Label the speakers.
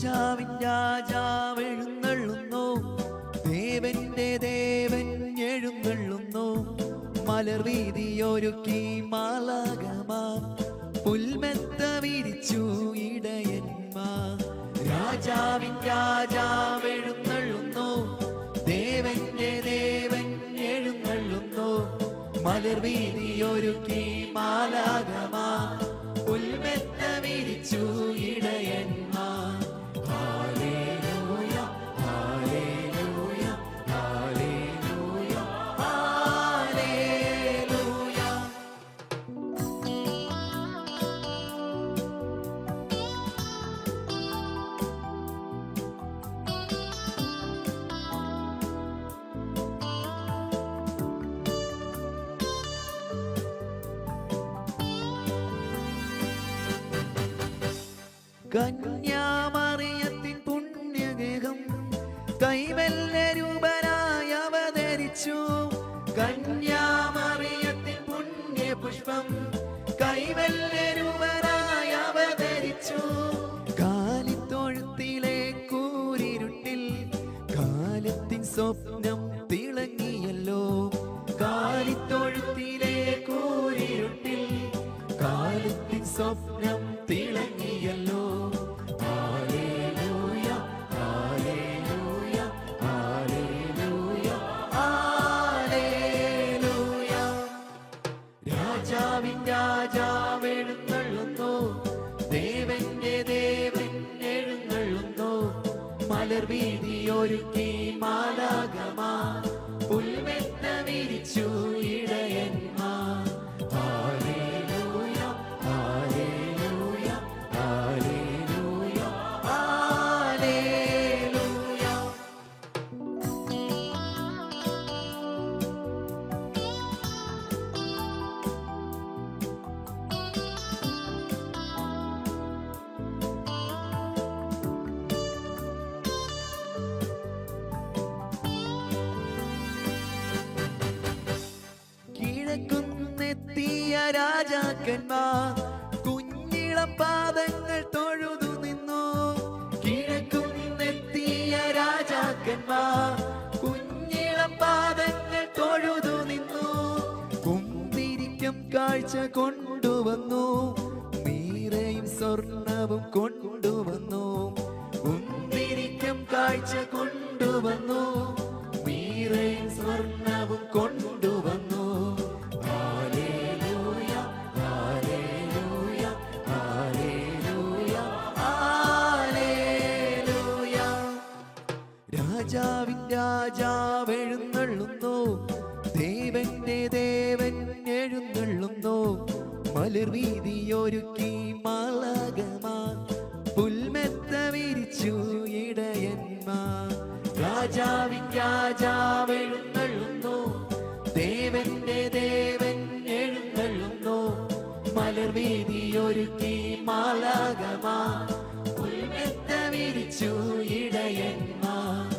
Speaker 1: രാജാവിൻ രാജാവെഴുന്നള്ളുന്നു, ദേവന്റെ ദേവൻ എഴുന്നള്ളുന്നു. മലർവീതിയൊരുക്കി മാലാഖമാർ, പുൽമെത്ത വിരിച്ചു ഇടയന്മാർ. രാജാവിൻ രാജാവെഴുന്നള്ളുന്നു, ദേവന്റെ ദേവൻ എഴുന്നള്ളുന്നു. മലർവീതിയൊരുക്കി മാലാഖമാർ, പുൽമെത്ത വിരിച്ചു ഇടയന്മാർ. ഹല്ലേലൂയ ഹല്ലേലൂയ ഹല്ലേലൂയ ഹല്ലേലൂയ. കന്യാമറിയത്തിൻ പുണ്യഗേഹം കൈവല്യ രൂപനായി അവതരിച്ചു. കന്യാമറിയത്തിൻ പുണ്യപുഷ്പം കൈവല്യ രൂപനായി അവതരിച്ചു. കാലിത്തൊഴുത്തിലെ കൂരിരുട്ടിൽ കാലത്തിൻ സ്വപ്നം തിളങ്ങിയല്ലോ. കാലിത്തൊഴുത്തിലെ കൂരിരുട്ടിൽ കാലത്തിൻ സ്വപ്നം തിളങ്ങിയല്ലോ. ഹല്ലേലൂയ ഹല്ലേലൂയ ഹല്ലേലൂയ ഹല്ലേലൂയ. രാജാവിൻ രാജാവെഴുന്നള്ളുന്നു, ദേവന്റെ ദേവൻ എഴുന്നള്ളുന്നു. മലർവീതിയൊരുക്കി മാലാഖമാർ, പുൽമെത്ത വിരിച്ചു ഇടയന്മാർ. ഹല്ലേലൂയ ഹല്ലേലൂയ ഹല്ലേലൂയ ഹല്ലേലൂയ. കിഴക്കുന്നെത്തിയ രാജാക്കന്മാർ കുഞ്ഞിളം പാദങ്ങൾ തൊഴുതു നിന്നു. കിഴക്കുന്നെത്തിയ രാജാക്കന്മാർ കുഞ്ഞിളം പാദങ്ങൾ തൊഴുതു നിന്നു. കുന്തിരിക്കം കാഴ്ച കൊണ്ടുവന്നു, മീറയും സ്വർണവും കൊണ്ടുവന്നു. കുന്തിരിക്കം കാഴ്ച കൊണ്ടുവന്നു, മീറയും സ്വർണവും കൊണ്ടുവന്നു. ഹല്ലേലൂയ ഹല്ലേലൂയ ഹല്ലേലൂയ ഹല്ലേലൂയ. രാജാവിൻ രാജാവെഴുന്നള്ളുന്നു, ദേവന്റെ ദേവൻ എഴുന്നള്ളുന്നു. മലർവീതിയൊരുക്കി മാലാഖമാർ, പുൽമെത്ത വിരിച്ചു ഇടയന്മാർ. രാജാവിൻ രാജാവെഴുന്നള്ളുന്നു, ദേവന്റെ ദേവൻ എഴുന്നള്ളുന്നു. മലർവീതിയൊരുക്കി മാലാഖമാർ, പുൽമെത്ത വിരിച്ചു ഇടയന്മാർ.